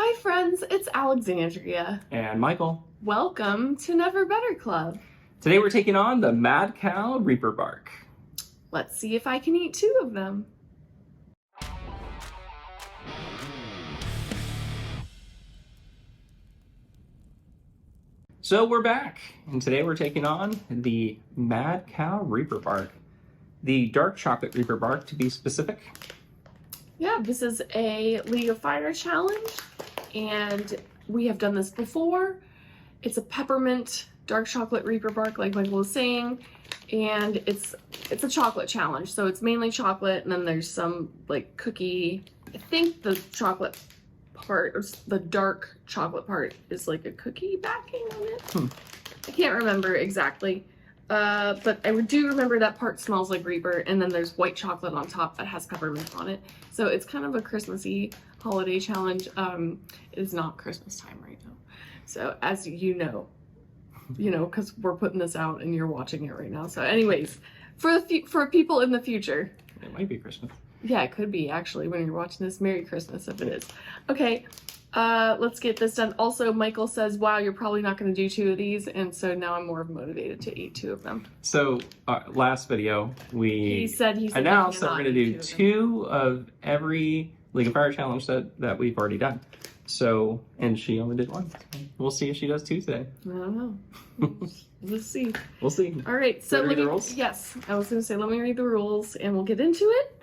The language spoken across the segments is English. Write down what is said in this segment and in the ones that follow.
Hi friends, it's Alexandria. And Michael. Welcome to Never Better Club. Today we're taking on the Mad Cow Reaper Bark. Let's see if I can eat 2 of them. So we're back, and today we're taking on the Mad Cow Reaper Bark. The dark chocolate Reaper Bark, to be specific. Yeah, this is a League of Fire challenge, and we have done this before. It's a peppermint dark chocolate Reaper Bark, like Michael was saying, and it's a chocolate challenge. So it's mainly chocolate, and then there's some like cookie. I think the chocolate part, or the dark chocolate part, is like a cookie backing on it. I can't remember exactly. But I do remember that part smells like Reaper, and then there's white chocolate on top that has peppermint on it. So it's kind of a Christmassy holiday challenge. It is not Christmas time right now. So as you know, because we're putting this out and you're watching it right now. So anyways, for people in the future. It might be Christmas. Yeah, it could be actually when you're watching this. Merry Christmas if it is. Okay. Let's get this done. Also, Michael says, wow, you're probably not going to do 2 of these, and so now I'm more motivated to eat 2 of them. So, last video, he said announced that we're going to do 2 of every League of Fire challenge that we've already done. So, and she only did 1. We'll see if she does 2 today. I don't know. Let's see. We'll see. All right, so read the rules? Yes, I was going to say, let me read the rules, and we'll get into it.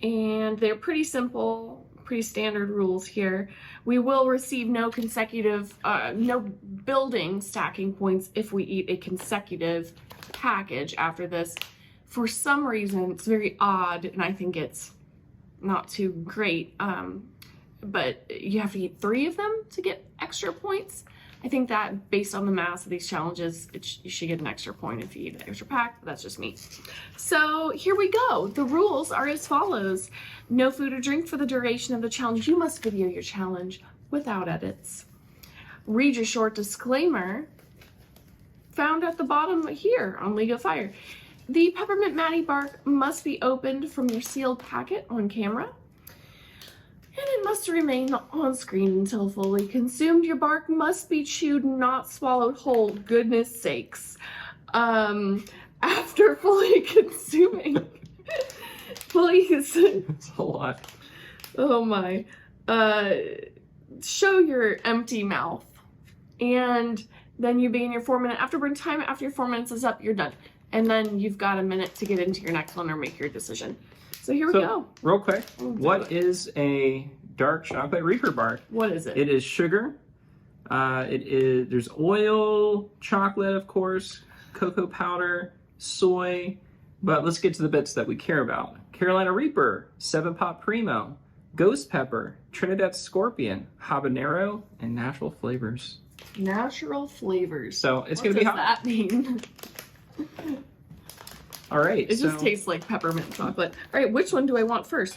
And they're pretty simple, pretty standard rules here. We will receive no consecutive, no building stacking points if we eat a consecutive package after this. For some reason, it's very odd, and I think it's not too great, but you have to eat 3 of them to get extra points. I think that based on the mass of these challenges, you should get an extra point if you eat an extra pack, but that's just me. So here we go. The rules are as follows. No food or drink for the duration of the challenge. You must video your challenge without edits. Read your short disclaimer found at the bottom here on League of Fire. The Peppermint Maddy bark must be opened from your sealed packet on camera, and it must remain on screen until fully consumed. Your bark must be chewed, not swallowed whole. Goodness sakes. After fully consuming, please. It's a lot. Oh my. Show your empty mouth. And then you begin your 4-minute afterburn time. After your 4 minutes is up, you're done. And then you've got a minute to get into your next one or make your decision. So here we go. Real quick, what is a dark chocolate Reaper Bark? What is it? It is sugar. There's oil, chocolate, of course, cocoa powder, soy. But let's get to the bits that we care about. Carolina Reaper, 7-Pop Primo, Ghost Pepper, Trinidad Scorpion, Habanero, and natural flavors. Natural flavors. So it's going to be hot. What does that mean? All right. It just tastes like peppermint chocolate. All right, which one do I want first?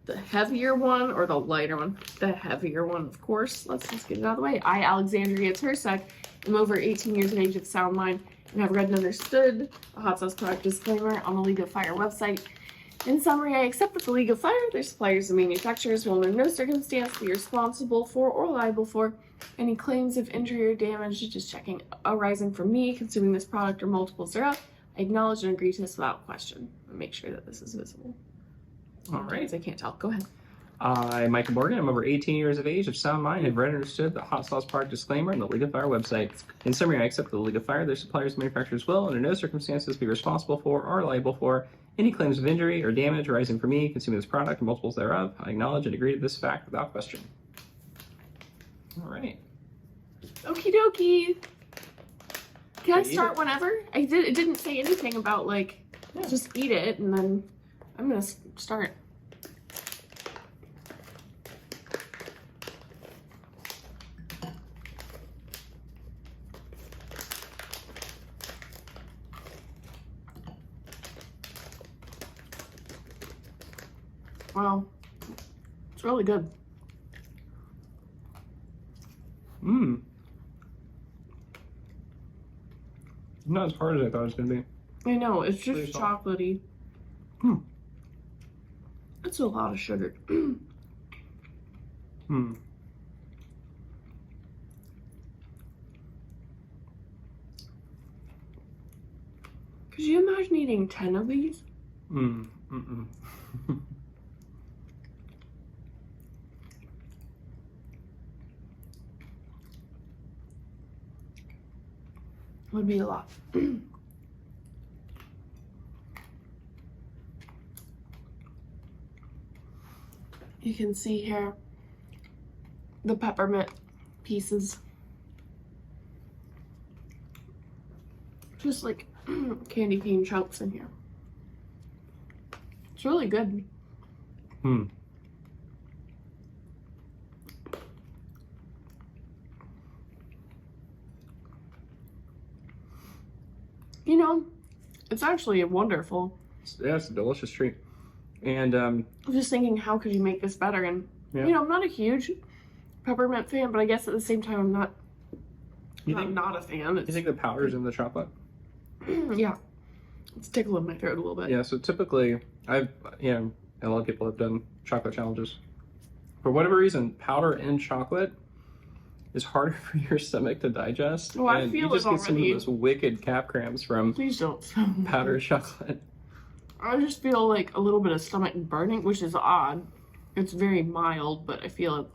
The heavier one or the lighter one? The heavier one, of course. Let's just get it out of the way. I, Alexandria Tursek, am over 18 years of age of sound mind and have read and understood the hot sauce product disclaimer on the League of Fire website. In summary, I accept that the League of Fire, their suppliers and manufacturers, will under no circumstance be responsible for or liable for any claims of injury or damage, just checking, arising from me consuming this product or multiples thereof. I acknowledge and agree to this without question. I'll make sure that this is visible. All right. I can't tell. Go ahead. I'm Michael Morgan. I'm over 18 years of age, of sound mind, have read and understood the hot sauce product disclaimer on the League of Fire website. In summary, I accept that the League of Fire, their suppliers and manufacturers will, under no circumstances, be responsible for or liable for any claims of injury or damage arising from me consuming this product or multiples thereof. I acknowledge and agree to this fact without question. All right. Okie dokie. Can I start whenever? It didn't say anything about just eat it, and then I'm gonna start. Wow, it's really good. Not as hard as I thought it was going to be. I know, it's just chocolatey. It's a lot of sugar. Could you imagine eating 10 of these? Would be a lot. You can see here the peppermint pieces. Just like candy cane chunks in here. It's really good. You know, it's actually wonderful. Yeah, it's a delicious treat. And I'm just thinking, how could you make this better? And you know, I'm not a huge peppermint fan, but I guess at the same time, I'm not not a fan. You think the powder's in the chocolate? Yeah, it's tickling my throat a little bit. Yeah. So typically, a lot of people have done chocolate challenges. For whatever reason, powder in chocolate is harder for your stomach to digest. Oh, I and feel you just it get some of already. those wicked cap cramps from Please don't. powdered chocolate. I just feel like a little bit of stomach burning, which is odd. It's very mild, but I feel it.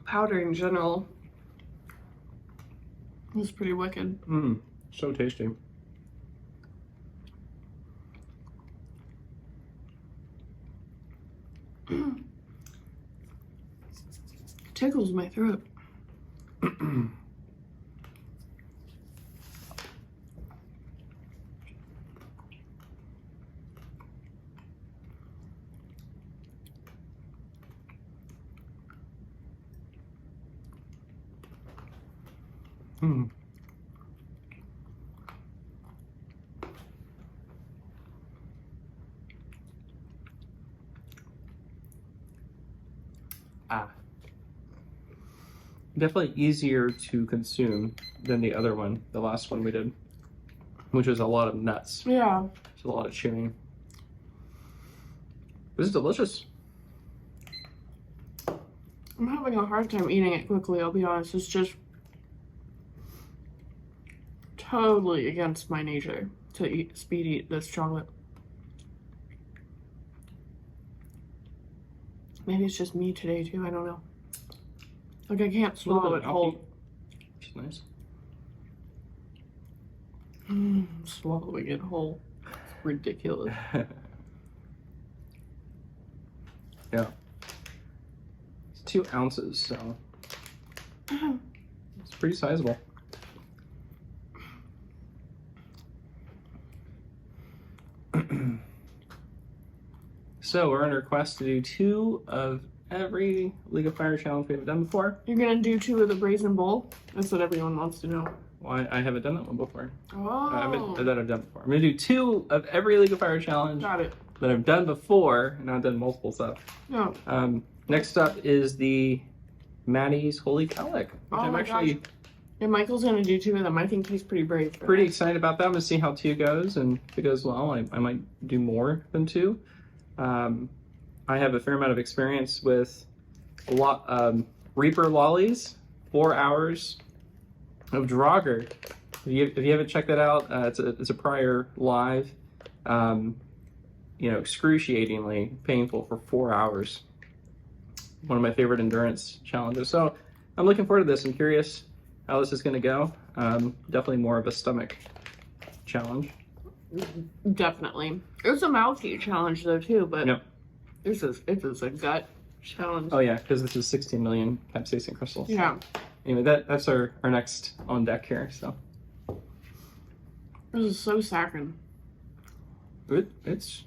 Powder in general is pretty wicked. So tasty. Tickles my throat. Definitely easier to consume than the other one, the last one we did, which was a lot of nuts. Yeah. It's a lot of chewing. This is delicious. I'm having a hard time eating it quickly, I'll be honest. It's just totally against my nature to speed eat this chocolate. Maybe it's just me today too, I don't know. Like I can't swallow it whole. It's nice. Swallowing it whole. It's ridiculous. Yeah. It's 2 ounces, so it's pretty sizable. So we're on a request to do 2 of every League of Fire challenge we have done before. You're gonna do 2 of the Brazen Bowl? That's what everyone wants to know. Well, I haven't done that one before. Oh. That I've done before. I'm gonna do 2 of every League of Fire challenge Got it. that I've done before, and I've done multiple stuff. No. Next up is the Maddy's Holy Cowlick, which Oh I'm my actually gosh. Yeah, Michael's gonna do 2 of them. I think he's pretty brave. For pretty that. excited about that. I'm gonna see how 2 goes, and if it goes well, I might do more than 2. I have a fair amount of experience with a lot Reaper lollies, 4 hours of Draugr. If you haven't checked that out, it's a prior live. Excruciatingly painful for 4 hours. One of my favorite endurance challenges. So I'm looking forward to this. I'm curious how this is going to go. Definitely more of a stomach challenge. Definitely. It was a mouth eat challenge though too, but Yep. This is a gut challenge. Oh yeah, because this is 16 million capsaicin crystals. Yeah. Anyway, that's our next on deck here. So This is so saccharine. that is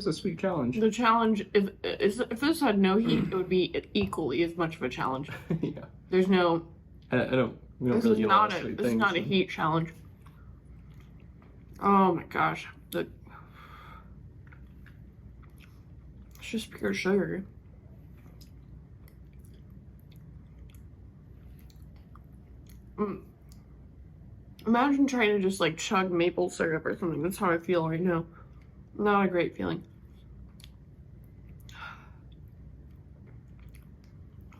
a sweet challenge. The challenge, if this had no heat, it would be equally as much of a challenge. Yeah. There's no. We don't This really is do a not lot of a. sweet This is things, not a so- heat challenge. Oh my gosh, it's just pure sugar. Imagine trying to just like chug maple syrup or something. That's how I feel right now. Not a great feeling.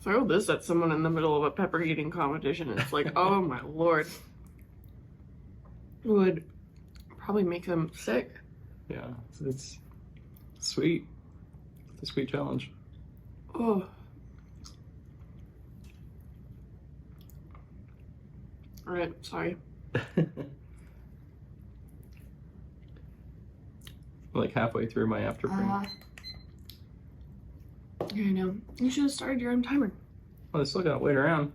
Throw this at someone in the middle of a pepper eating competition. It's like, oh my lord. It would probably make them sick. Yeah, it's sweet. It's a sweet challenge. Oh. All right, sorry. Like halfway through my afterburn. Yeah, I know. You should have started your own timer. Well, I still gotta wait around.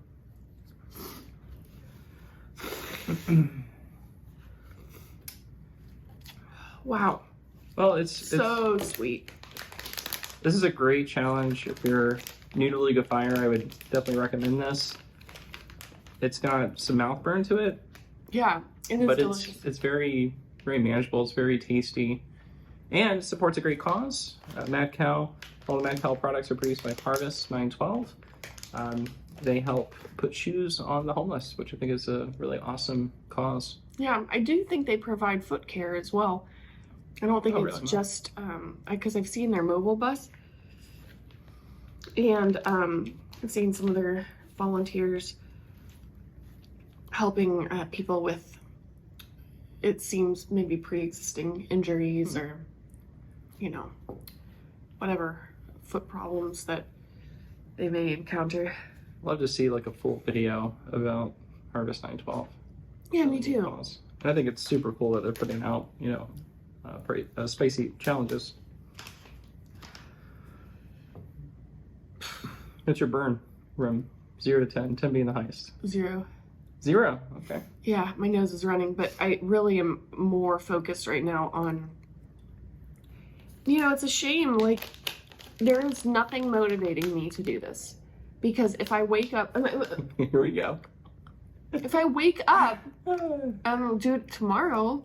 Wow. Well, it's So sweet. This is a great challenge. If you're new to League of Fire, I would definitely recommend this. It's got some mouth burn to it, Yeah, it is but delicious. it's very manageable. It's very tasty, and supports a great cause. Mad Cow. All the Mad Cow products are produced by Harvest 912. They help put shoes on the homeless, which I think is a really awesome cause. Yeah, I do think they provide foot care as well. I don't think Oh, it's really? just because I've seen their mobile bus, and I've seen some of their volunteers helping people with, it seems, maybe pre-existing injuries or, you know, whatever foot problems that they may encounter. Love to see like a full video about Harvest 912. Yeah, me Really too. good cause. And I think it's super cool that they're putting out, you know, spicy challenges. What's your burn from 0 to 10? 10 being the highest. 0. 0. Okay. Yeah, my nose is running, but I really am more focused right now on, you know, it's a shame, like, there is nothing motivating me to do this. Because if I wake up, Here we go. if I wake up and do it tomorrow,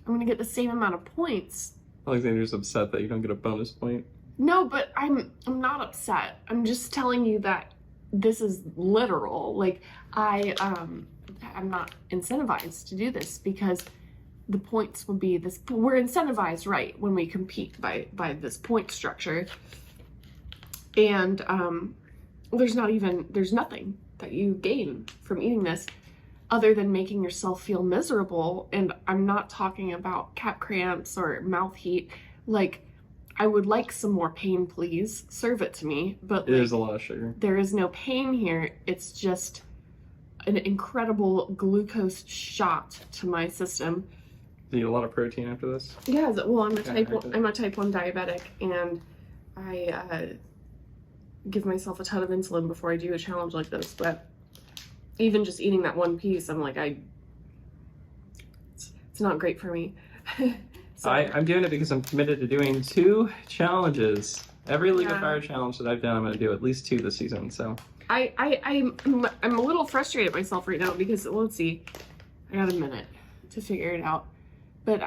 I'm gonna get the same amount of points. Alexander's upset that you don't get a bonus point. No, but I'm not upset. I'm just telling you that this is literal. Like, I'm not incentivized to do this because the points will be this. We're incentivized, right, when we compete by this point structure, and there's nothing that you gain from eating this other than making yourself feel miserable. And I'm not talking about cat cramps or mouth heat. Like, I would like some more pain, please. Serve it to me. But It is a lot of sugar. there is no pain here. It's just an incredible glucose shot to my system. Do you eat a lot of protein after this? Yeah, well, I'm a type Yeah, 1, I'm a type 1 diabetic, and I give myself a ton of insulin before I do a challenge like this. But even just eating that one piece, I'm like, it's not great for me. So, I'm doing it because I'm committed to doing 2 challenges. Every League of Yeah. Fire challenge that I've done, I'm going to do at least 2 this season. So I'm a little frustrated at myself right now because, let's see, I got a minute to figure it out. But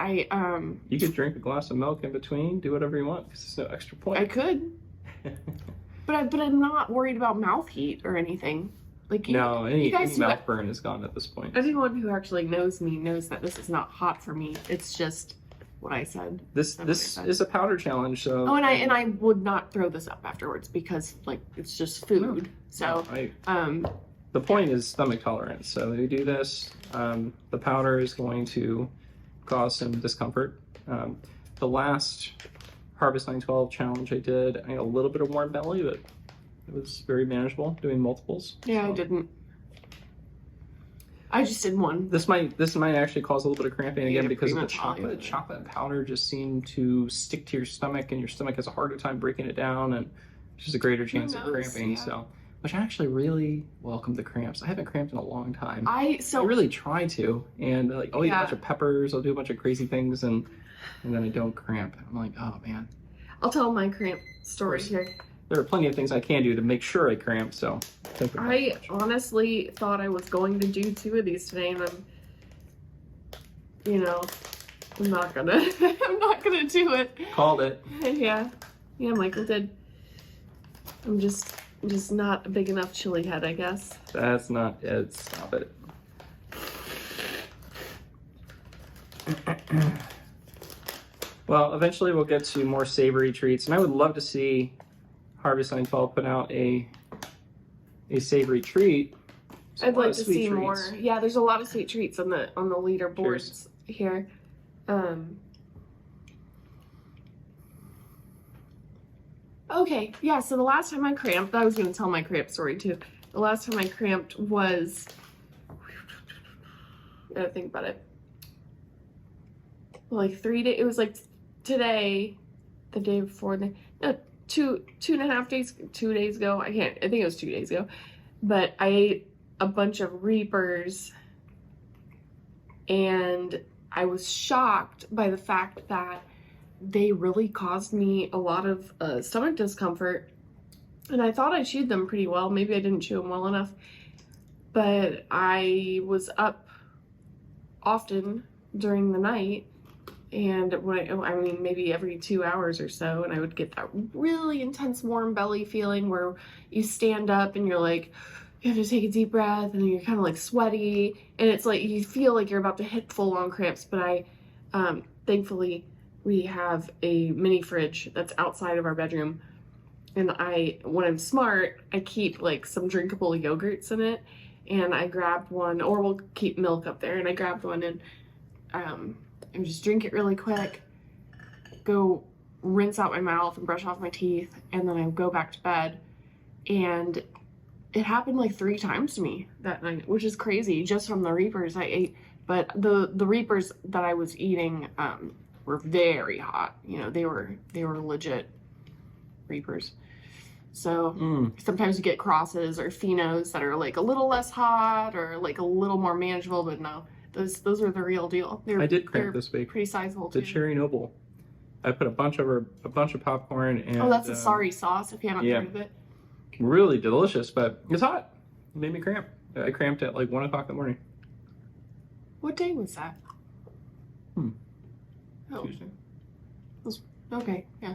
you could drink a glass of milk in between, do whatever you want because there's no extra point. I could, but I'm not worried about mouth heat or anything. Like, No, any guys who- mouth burn is gone at this point. anyone who actually knows me knows that this is not hot for me. It's just what I said. This is a powder challenge, so. Oh, and I would not throw this up afterwards because, like, it's just food. So, The point is stomach tolerance. So we do this. The powder is going to cause some discomfort. The last Harvest 912 challenge I did, I had a little bit of warm belly, but it was very manageable doing multiples. yeah, So I didn't. I just did one. This might actually cause a little bit of cramping again Yeah, because of the pretty much all chocolate. of it. Chocolate powder just seemed to stick to your stomach, and your stomach has a harder time breaking it down, and it's just a greater chance of knows? cramping. Yeah. So, which I actually really welcome the cramps. I haven't cramped in a long time. I really try to, and like I'll eat a Yeah. bunch of peppers, I'll do a bunch of crazy things, and then I don't cramp. I'm like, oh man. I'll tell my cramp story here. There are plenty of things I can do to make sure I cramp. So thank you very I much. honestly thought I was going to do 2 of these today, and I'm not gonna. I'm not gonna do it. Called it. Yeah, Michael did. I'm just not a big enough chili head, I guess. That's not it. Stop it. Well, eventually we'll get to more savory treats, and I would love to see Harvest 912 put out a a savory treat. I'd like to see more. Yeah, there's a lot of sweet treats on the leaderboards here. Okay, yeah, so the last time I cramped, I was going to tell my cramp story too. The last time I cramped was, I gotta think about it, like 3 days, it was like today, the day before, no, 2.5 days, 2 days ago, I think it was 2 days ago, but I ate a bunch of Reapers, and I was shocked by the fact that they really caused me a lot of stomach discomfort, and I thought I chewed them pretty well. Maybe I didn't chew them well enough, but I was up often during the night, and I mean maybe every 2 hours or so, and I would get that really intense warm belly feeling where you stand up and you're like, you have to take a deep breath, and you're kind of like sweaty, and it's like you feel like you're about to hit full-on cramps. But I thankfully we have a mini fridge that's outside of our bedroom, and when I'm smart, I keep like some drinkable yogurts in it, and I grabbed one, or we'll keep milk up there, and I grabbed one and just drink it really quick, go rinse out my mouth and brush off my teeth, and then I go back to bed. And it happened like 3 times to me that night, which is crazy, just from the Reapers I ate. But the Reapers that I was eating were very hot. You know, they were legit Reapers. So sometimes you get crosses or phenos that are like a little less hot or like a little more manageable, but no, those are the real deal. I did cramp this week. Pretty sizable too. The Cherry Noble. I put a bunch of popcorn and. Oh, that's a sorry sauce. If you haven't heard of it. Really delicious, but it's hot. It made me cramp. I cramped at like 1 o'clock in the morning. What day was that? Oh. Tuesday. Okay, yeah.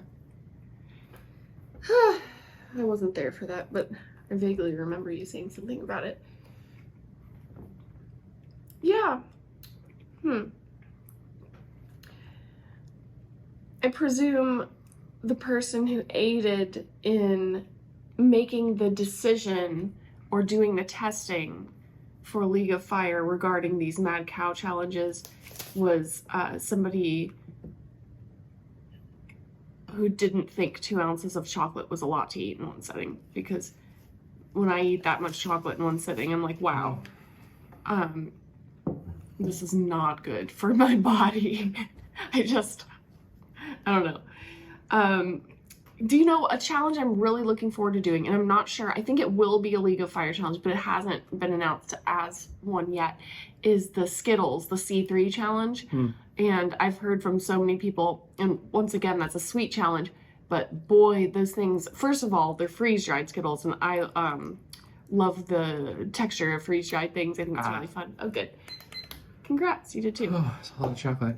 I wasn't there for that, but I vaguely remember you saying something about it. Yeah. I presume the person who aided in making the decision or doing the testing for League of Fire regarding these Mad Cow challenges was somebody who didn't think 2 ounces of chocolate was a lot to eat in one sitting, because when I eat that much chocolate in one sitting, I'm like, wow, this is not good for my body. I don't know. Do you know a challenge I'm really looking forward to doing, and I'm not sure, I think it will be a League of Fire challenge, but it hasn't been announced as one yet, is the Skittles, the C3 challenge. And I've heard from so many people, and once again, that's a sweet challenge, but boy, those things, first of all, they're freeze-dried Skittles, and I love the texture of freeze-dried things. I think it's really fun. Oh, good. Congrats, you did too. Oh, it's a lot of chocolate.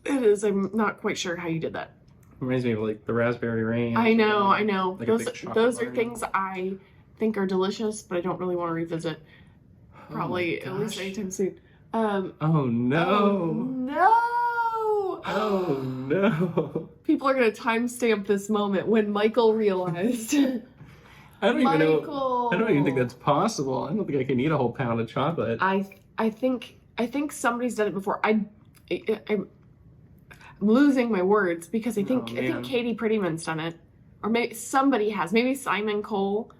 It is. I'm not quite sure how you did that. Reminds me of like the raspberry rain. I know. Like those are things I think are delicious, but I don't really want to revisit. Probably at least anytime soon. Oh no. Oh no. Oh no. People are gonna timestamp this moment when Michael realized. I don't even think that's possible. I don't think I can eat a whole pound of chocolate. I think somebody's done it before. I'm losing my words because I think Katie Prettyman's done it, or maybe somebody has. Maybe Simon Cole.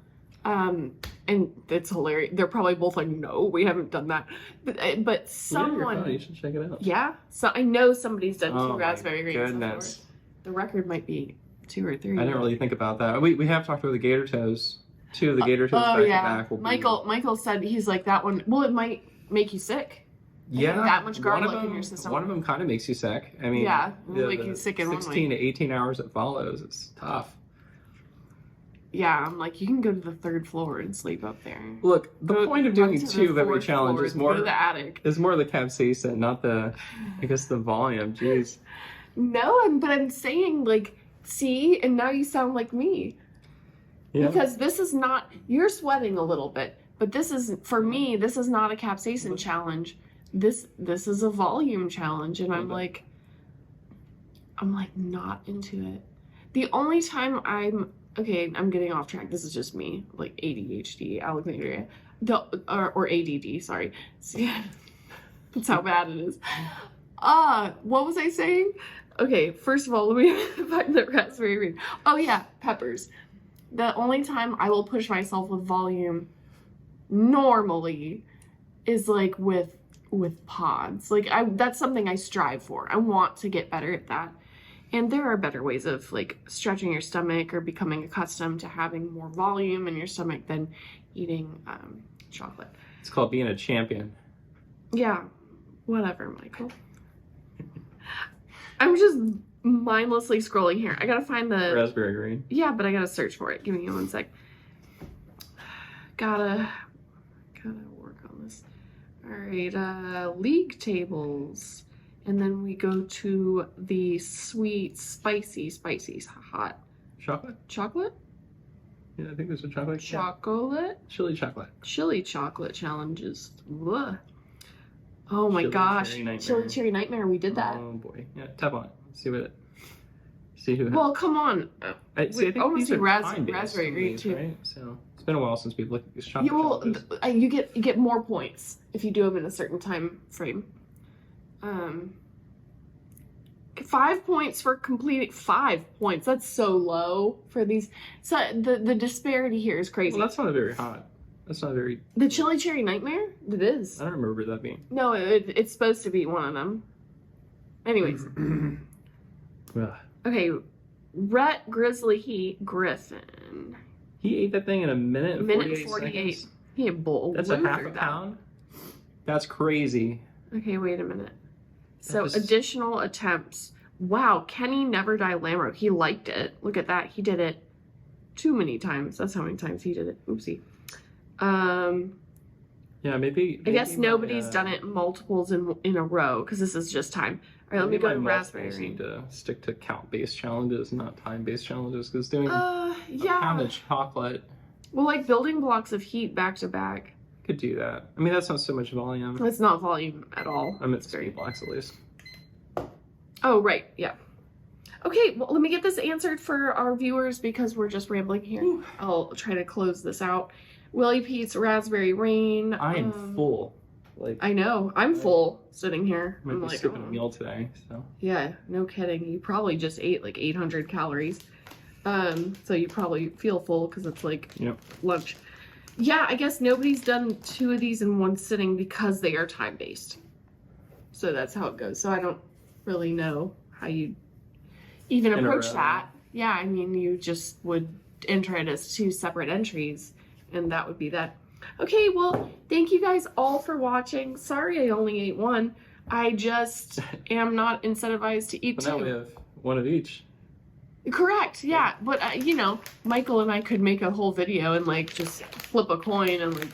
And it's hilarious. They're probably both like, no, we haven't done that. But someone, you should check it out. Yeah, so I know somebody's done 2 raspberry rains. Goodness, before. The record might be 2 or 3. I didn't really think about that. We have talked about the Gator Toes. 2 of the Gator Toes back to back. Will Michael said he's like that one. Well, it might make you sick. Yeah, that much garlic in your system. One of them kind of makes you sick. I mean, will make you sick in 16 to 18 hours it follows. It's tough. Yeah, I'm like, you can go to the 3rd floor and sleep up there. Look, the point of doing 2 of every challenge is more the attic. Is more the capsaicin, not the, I guess, the volume. Jeez. No, but I'm saying, like, see, and now you sound like me. Yeah. Because this is not, you're sweating a little bit, but this is, for me, this is not a capsaicin challenge. This is a volume challenge, and I'm like not into it. The only time I'm okay, I'm getting off track. This is just me, like ADHD, Alexandria, or ADD. Sorry, yeah, that's how bad it is. What was I saying? Okay, first of all, let me find the raspberry ring. Oh yeah, peppers. The only time I will push myself with volume normally is like with pods. Like that's something I strive for. I want to get better at that. And there are better ways of like stretching your stomach or becoming accustomed to having more volume in your stomach than eating chocolate. It's called being a champion. Yeah, whatever, Michael. I'm just mindlessly scrolling here. I gotta find the raspberry ring. Yeah, but I gotta search for it. Give me one sec. Gotta work on this. All right, league tables. And then we go to the sweet, spicy, hot. Chocolate? Yeah, I think there's a chocolate. Chocolate? Chili chocolate. Chili chocolate challenges. Ugh. Oh my gosh. Chili Cherry Nightmare, we did that. Oh boy. Yeah, tap on it. See who. Well, come on. I think almost these are raspberry green too. Right? So it's been a while since we've looked at these chocolate challenges. You get more points if you do them in a certain time frame. 5 points for completing 5 points. That's so low for these. So the disparity here is crazy. Well, that's not very hot. That's not very. The Chili Cherry Nightmare? It is. I don't remember that being. No, it's supposed to be one of them. Anyways. Okay, Rhett Grizzly Heat Griffin. He ate that thing in a minute and 48 seconds. He ate bowl. That's a half a pound? That's crazy. Okay, wait a minute. So additional attempts. Wow, Kenny Never Die Lamro. He liked it. Look at that. He did it too many times. That's how many times he did it. Oopsie. Yeah, maybe I guess nobody's done it multiples in a row because this is just time. All right, let me go to raspberry. I need to stick to count-based challenges, not time-based challenges, because doing yeah, a pound of chocolate. Well, like building blocks of heat back to back. Could do that. I mean, that's not so much volume. It's not volume at all. I mean, it's very blocks at least. Oh, right. Yeah. Okay, well, let me get this answered for our viewers because we're just rambling here. Ooh. I'll try to close this out. Willie Pete's Raspberry Rain. I am full. Like I know. I'm full sitting here. Might be skipping a meal today, so. Yeah, no kidding. You probably just ate like 800 calories. So you probably feel full because it's like lunch. Yeah, I guess nobody's done 2 of these in one sitting because they are time-based. So that's how it goes. So I don't really know how you even approach that. Yeah, I mean, you just would enter it as 2 separate entries, and that would be that. Okay, well, thank you guys all for watching. Sorry I only ate 1. I just am not incentivized to eat 2. Now we have 1 of each. Correct, yeah. But, you know, Michael and I could make a whole video and, like, just flip a coin and, like,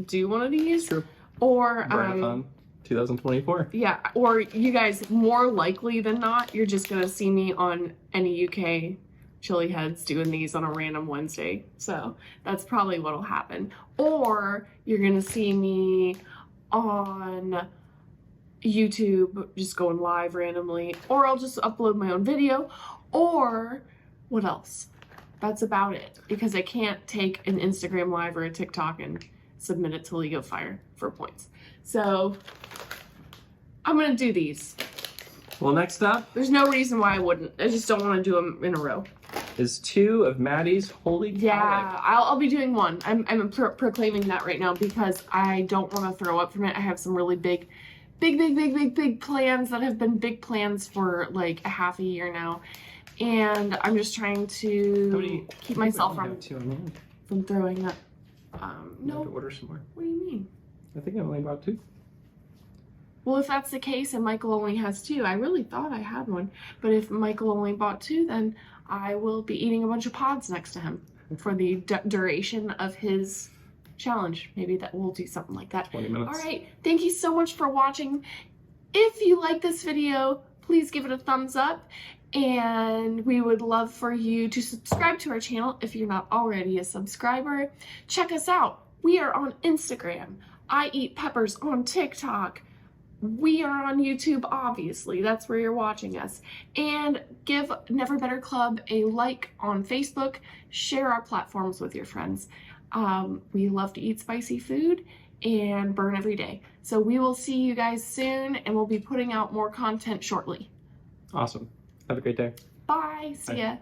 do one of these. True. Or, Brain 2024. Yeah, or you guys, more likely than not, you're just going to see me on any UK chili heads doing these on a random Wednesday. So that's probably what'll happen. Or you're going to see me on YouTube just going live randomly. Or I'll just upload my own video. Or what else? That's about it. Because I can't take an Instagram live or a TikTok and submit it to League of Fire for points. So I'm going to do these. Well, next up, there's no reason why I wouldn't. I just don't want to do them in a row. Is 2 of Maddy's Holy Colic. Yeah, I'll be doing 1. I'm proclaiming that right now because I don't want to throw up from it. I have some really big plans that have been big plans for like a half a year now. And I'm just trying to keep myself from throwing up. No. To order some more. What do you mean? I think I only bought 2. Well, if that's the case and Michael only has 2, I really thought I had 1. But if Michael only bought 2, then I will be eating a bunch of pods next to him for the duration of his challenge. Maybe that we'll do something like that. 20 minutes. All right. Thank you so much for watching. If you like this video, please give it a thumbs up. And we would love for you to subscribe to our channel if you're not already a subscriber. Check us out. We are on Instagram. I Eat Peppers on TikTok. We are on YouTube, obviously. That's where you're watching us. And give Never Better Club a like on Facebook. Share our platforms with your friends. We love to eat spicy food and burn every day. So we will see you guys soon, and we'll be putting out more content shortly. Awesome. Have a great day. Bye. See ya.